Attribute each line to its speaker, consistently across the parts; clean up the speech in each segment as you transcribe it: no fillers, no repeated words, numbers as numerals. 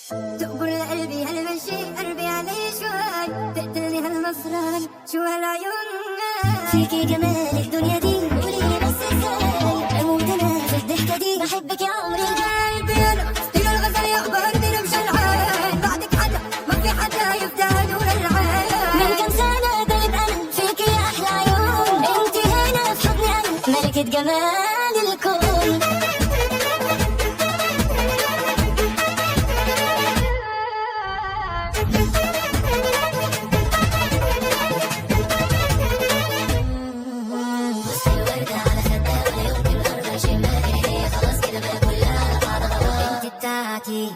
Speaker 1: تقول قلبي هالمشي قلبي عليه شوي، تقتلني هالمصران شو هالعيون.
Speaker 2: فيكي جمال الدنيا دي قولي بس ازاي اموت انا في الضحكه دي، بحبك يا عمري.
Speaker 1: قلبي انا يا الغزل يقبرني رمش العين، بعدك حدا ما في حدا يفتح نور العين.
Speaker 2: من كم سنه دايب انا فيكي يا احلى عيون، انت هنا في حضني انا ملكه جمال الكون.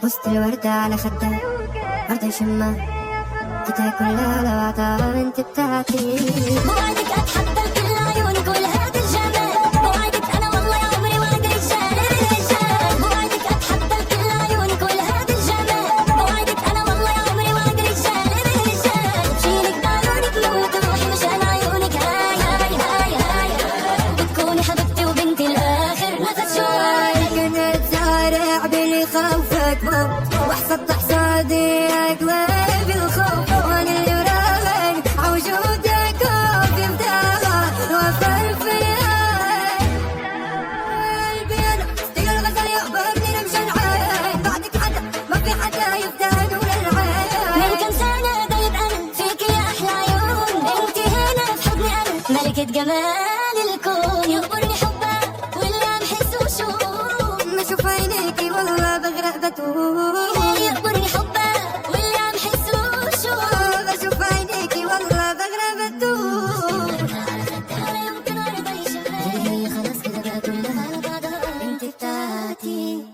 Speaker 1: بصت الوردة على خدها وردة شمة كده كلها لو عطاها انت بتاعتي.
Speaker 2: بوعدك اتحدى كل عيونك ولهذا الجمال، بوعدك انا والله يا عمري وعد رجال الرجال. بوعدك اتحدى كل عيونك ولهذا الجمال، بوعدك انا والله يا عمري وعد رجال الرجال. بشيلك بعيونك موت روحي مشان عيونك، هاي هاي هاي هاي بتكوني حبيبتي وبنتي الاخر نفس شوي.
Speaker 1: كنت زارع باللي خوفك موت وحصدت حصادي اقلب الخوف، وانا اللي راغب عوجودك وفي مداها وفر فيها. قلبي انا يا الغزل يقبرني رمش العين، بعدك حدا ما في حدا يفتح نور العين.
Speaker 2: من كم سنه دايب انا فيكي يا احلى عيون، انت هنا في حضني انا ملكه جمال الكون. يغبرني حبك واللي عم حس وشوف،
Speaker 1: ما اشوف عينيكي والله بغرق بتوه.
Speaker 2: يغبرني حبك واللي عم حس وشوف،
Speaker 1: بشوف عينيكي والله بغرق بتوه.
Speaker 2: ولا يمكن ارضى يشوف، هي خلاص كده بقى كلها على بعضها انت بتاعتي.